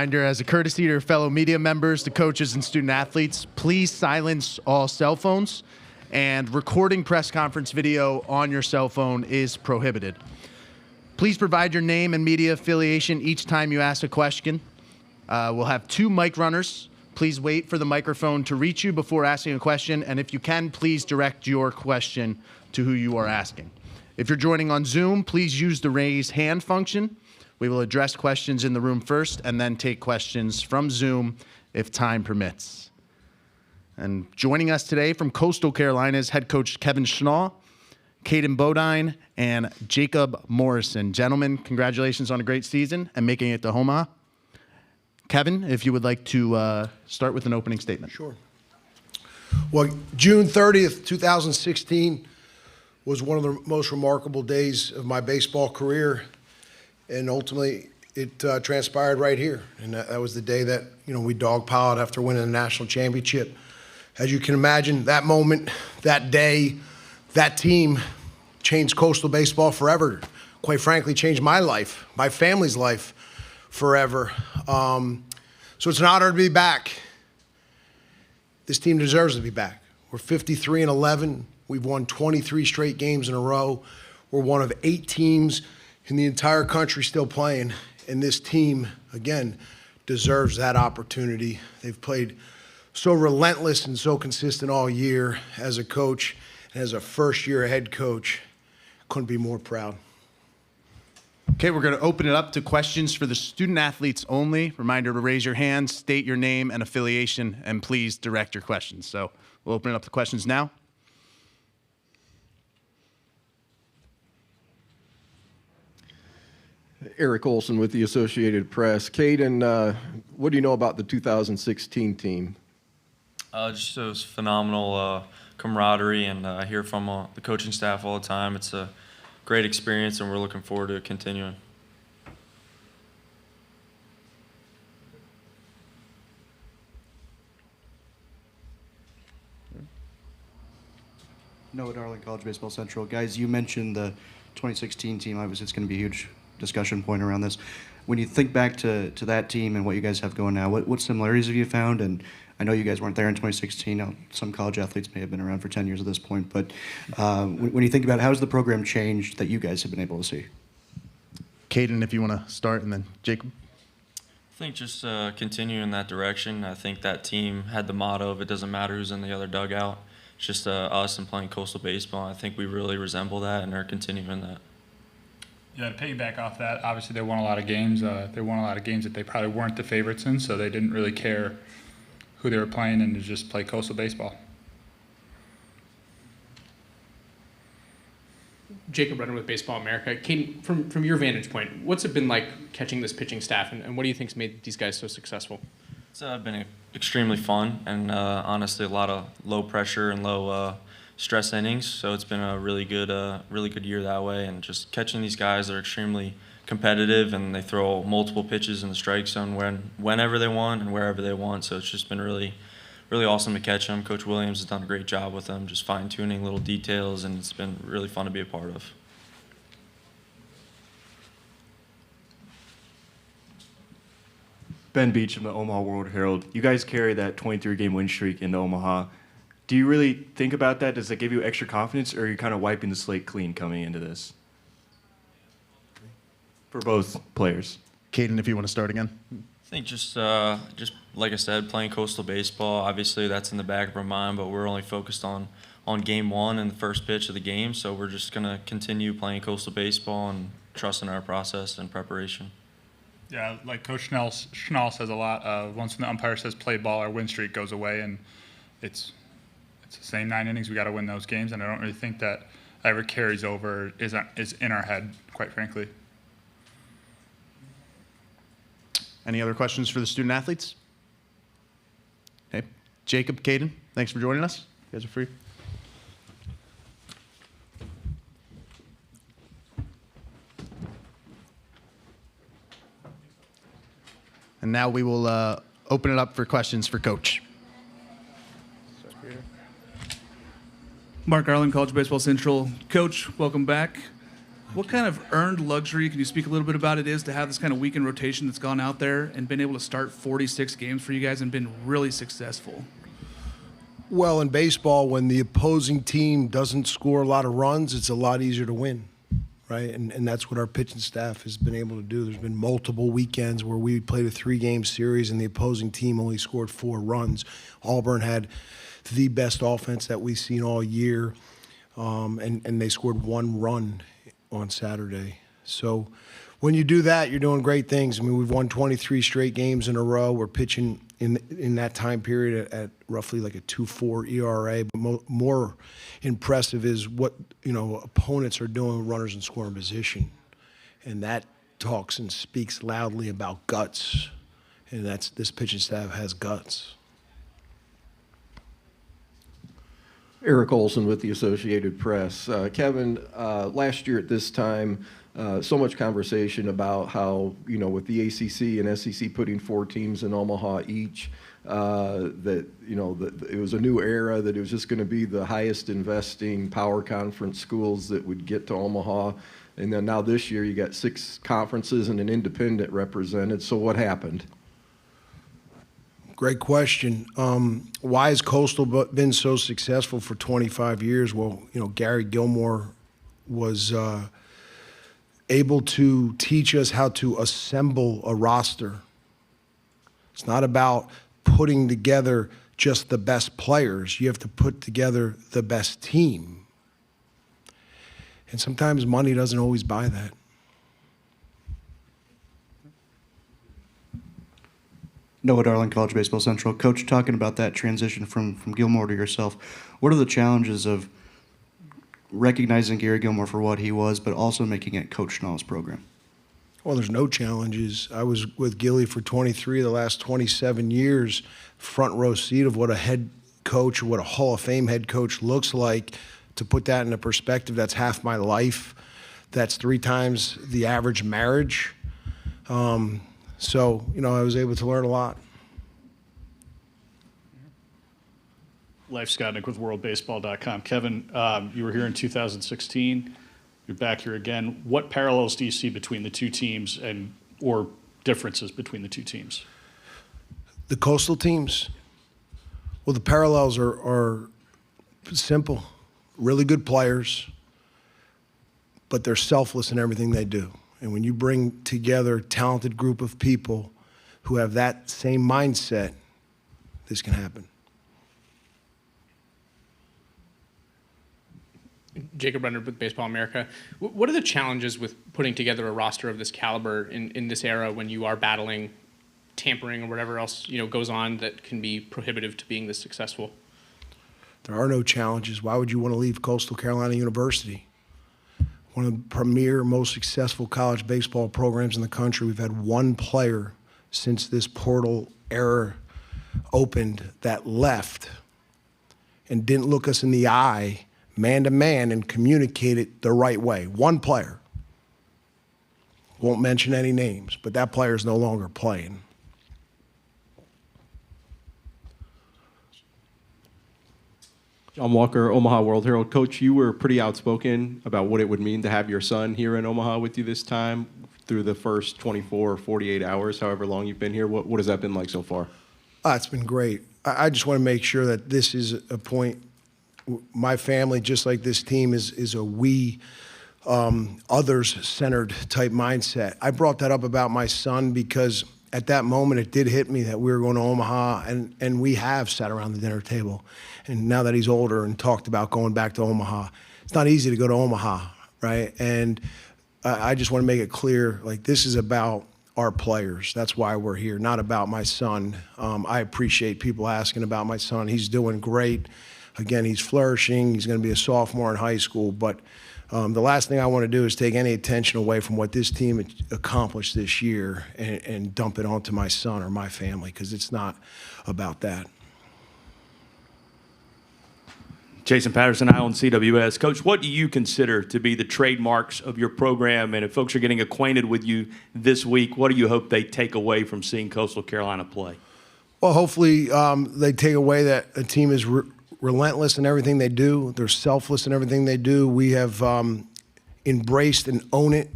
Reminder, as a courtesy to your fellow media members, the coaches, and student athletes, please silence all cell phones, and recording press conference video on your cell phone is prohibited. Please provide your name and media affiliation each time you ask a question. We'll have 2 mic runners. Please wait for the microphone to reach you before asking a question, and if you can, please direct your question to who you are asking. If you're joining on Zoom, please use the raise hand function. We will address questions in the room first and then take questions from Zoom if time permits. And joining us today from Coastal Carolina is head coach Kevin Schnall, Caden Bodine, and Jacob Morrison. Gentlemen, congratulations on a great season and making it to Omaha. Kevin, if you would like to start with an opening statement. Sure. Well, June 30th, 2016 was one of the most remarkable days of my baseball career. And ultimately, it transpired right here. And that was the day that, we dogpiled after winning the national championship. As you can imagine, that moment, that day, that team changed Coastal baseball forever. Quite frankly, changed my life, my family's life forever. So it's an honor to be back. This team deserves to be back. We're 53-11. We've won 23 straight games in a row. We're one of 8 teams in the entire country still playing, and this team, again, deserves that opportunity. They've played so relentless and so consistent all year. As a coach and as a first-year head coach, couldn't be more proud. Okay, we're going to open it up to questions for the student athletes only. Reminder to raise your hand, state your name and affiliation, and please direct your questions. So we'll open it up to questions now. Eric Olson with the Associated Press. Caden, what do you know about the 2016 team? Just it was phenomenal camaraderie, and I hear from the coaching staff all the time. It's a great experience, and we're looking forward to continuing. Noah Darling, College Baseball Central. Guys, you mentioned the 2016 team. Obviously, it's going to be a huge discussion point around this. When you think back to that team and what you guys have going now, what similarities have you found? And I know you guys weren't there in 2016. Now, some college athletes may have been around for 10 years at this point. But when you think about it, how has the program changed that you guys have been able to see? Caden, if you want to start, and then Jacob. I think just continue in that direction. I think that team had the motto of it doesn't matter who's in the other dugout. It's just us and playing Coastal baseball. I think we really resemble that and are continuing that. Yeah, to piggyback off that, obviously they won a lot of games. They won a lot of games that they probably weren't the favorites in, so they didn't really care who they were playing and to just play Coastal baseball. Jacob Redden with Baseball America. Caden, from your vantage point, what's it been like catching this pitching staff, and what do you think's made these guys so successful? It's been extremely fun, and honestly a lot of low pressure and low stress innings, so it's been a really good year that way. And just catching these guys that are extremely competitive, and they throw multiple pitches in the strike zone whenever they want and wherever they want. So it's just been really awesome to catch them. Coach Williams has done a great job with them, just fine-tuning little details, and it's been really fun to be a part of. Ben Beach from the Omaha World Herald. You guys carry that 23-game win streak into Omaha. Do you really think about that? Does that give you extra confidence, or are you kind of wiping the slate clean coming into this? For both players. Caden, if you want to start again. I think just like I said, playing Coastal baseball, obviously that's in the back of our mind, but we're only focused on game 1 and the first pitch of the game, so we're just going to continue playing Coastal baseball and trusting our process and preparation. Yeah, like Coach Schnall says a lot, once the umpire says play ball, our win streak goes away, and it's the same 9 innings. We got to win those games, and I don't really think that ever carries over, is in our head, quite frankly. Any other questions for the student athletes? Okay. Jacob, Caden, thanks for joining us. You guys are free. And now we will open it up for questions for Coach. Mark Garland, College Baseball Central. Coach, welcome back. What kind of earned luxury, can you speak a little bit about it, is to have this kind of weekend rotation that's gone out there and been able to start 46 games for you guys and been really successful? Well, in baseball, when the opposing team doesn't score a lot of runs, it's a lot easier to win, right? And that's what our pitching staff has been able to do. There's been multiple weekends where we played a 3-game series and the opposing team only scored 4 runs. Auburn had the best offense that we've seen all year, and they scored 1 run on Saturday. So when you do that, you're doing great things. I mean, we've won 23 straight games in a row. We're pitching in that time period at roughly like a 2.4 ERA. But more impressive is what opponents are doing with runners in scoring position, and that talks and speaks loudly about guts. And this pitching staff has guts. Eric Olson with the Associated Press. Kevin, last year at this time, so much conversation about how, with the ACC and SEC putting 4 teams in Omaha each, that it was a new era, that it was just going to be the highest investing power conference schools that would get to Omaha. And then now this year you got 6 conferences and an independent represented. So what happened? Great question. Why has Coastal been so successful for 25 years? Well, Gary Gilmore was able to teach us how to assemble a roster. It's not about putting together just the best players. You have to put together the best team. And sometimes money doesn't always buy that. Noah Darling, College Baseball Central. Coach, talking about that transition from Gilmore to yourself, what are the challenges of recognizing Gary Gilmore for what he was, but also making it Coach Schnall's program? Well, there's no challenges. I was with Gilly for 23 of the last 27 years, front row seat of what a head coach, what a Hall of Fame head coach looks like. To put that into perspective, that's half my life. That's 3 times the average marriage. So, I was able to learn a lot. Leif Skotnick with WorldBaseball.com. Kevin, you were here in 2016. You're back here again. What parallels do you see between the 2 teams or differences between the 2 teams? The Coastal teams? Well, the parallels are simple. Really good players, but they're selfless in everything they do. And when you bring together a talented group of people who have that same mindset, this can happen. Jacob Renner with Baseball America. What are the challenges with putting together a roster of this caliber in this era when you are battling tampering or whatever else goes on that can be prohibitive to being this successful? There are no challenges. Why would you want to leave Coastal Carolina University? One of the premier, most successful college baseball programs in the country. We've had 1 player since this portal era opened that left and didn't look us in the eye, man to man, and communicate it the right way. 1 player. Won't mention any names, but that player is no longer playing. John Walker, Omaha World Herald. Coach, you were pretty outspoken about what it would mean to have your son here in Omaha with you this time through the first 24 or 48 hours, however long you've been here. What has that been like so far? It's been great. I just want to make sure that this is a point. My family, just like this team, is a we, others-centered type mindset. I brought that up about my son because at that moment it did hit me that we were going to Omaha, and we have sat around the dinner table. And now that he's older and talked about going back to Omaha, it's not easy to go to Omaha, right? And I just want to make it clear, like, this is about our players. That's why we're here, not about my son. I appreciate people asking about my son. He's doing great. Again, he's flourishing. He's going to be a sophomore in high school. But the last thing I want to do is take any attention away from what this team accomplished this year and dump it onto my son or my family, because it's not about that. Jason Patterson, Island CWS. Coach, what do you consider to be the trademarks of your program? And if folks are getting acquainted with you this week, what do you hope they take away from seeing Coastal Carolina play? Well, hopefully they take away that a team is relentless in everything they do. They're selfless in everything they do. We have, embraced an own it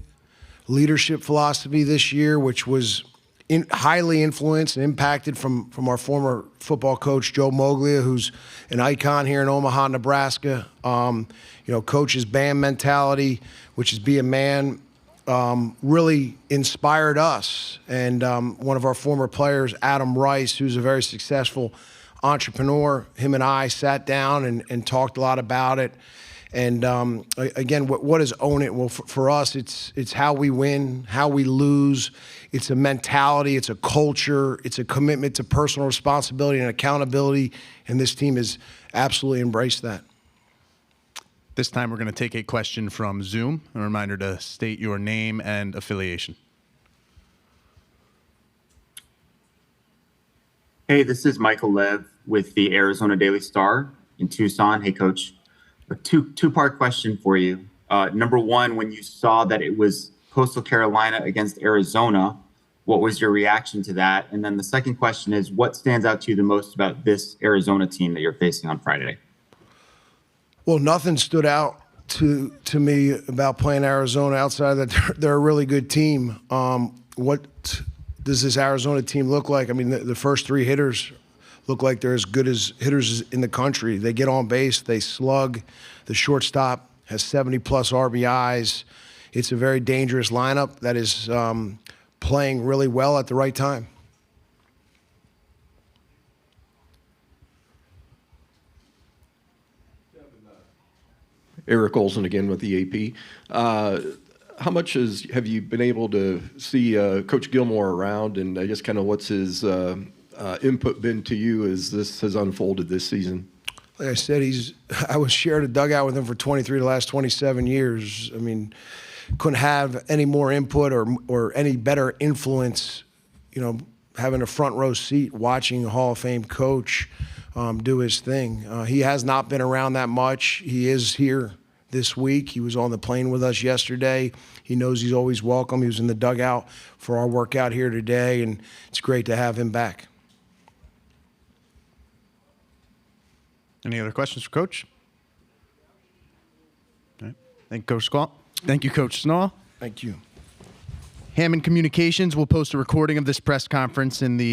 leadership philosophy this year, which was highly influenced and impacted from our former football coach, Joe Moglia, who's an icon here in Omaha, Nebraska. Coach's band mentality, which is be a man, really inspired us. And one of our former players, Adam Rice, who's a very successful entrepreneur, him and I sat down and talked a lot about it. And again, what is own it? Well, for us, it's how we win, how we lose. It's a mentality, it's a culture, it's a commitment to personal responsibility and accountability, and this team has absolutely embraced that. This time we're going to take a question from Zoom. A reminder to state your name and affiliation. Hey, this is Michael Lev with the Arizona Daily Star in Tucson. Hey, Coach. A two-part question for you. Number one, when you saw that it was Coastal Carolina against Arizona, what was your reaction to that? And then the second question is, what stands out to you the most about this Arizona team that you're facing on Friday? Well, nothing stood out to me about playing Arizona outside that they're a really good team. What does this Arizona team look like? I mean, the first three hitters look like they're as good as hitters in the country. They get on base, they slug. The shortstop has 70-plus RBIs. It's a very dangerous lineup that is playing really well at the right time. Eric Olson again with the AP. How much have you been able to see Coach Gilmore around, and I guess kind of what's his input been to you as this has unfolded this season? Like I said, I was shared a dugout with him for 23 of the last 27 years. I mean, couldn't have any more input or any better influence, having a front row seat watching a Hall of Fame coach do his thing. He has not been around that much. He is here this week. He was on the plane with us yesterday. He knows he's always welcome. He was in the dugout for our workout here today, and it's great to have him back. Any other questions for Coach? All right. Thank you, Coach Squall. Thank you, Coach Snaw. Thank you. Hammond Communications will post a recording of this press conference in the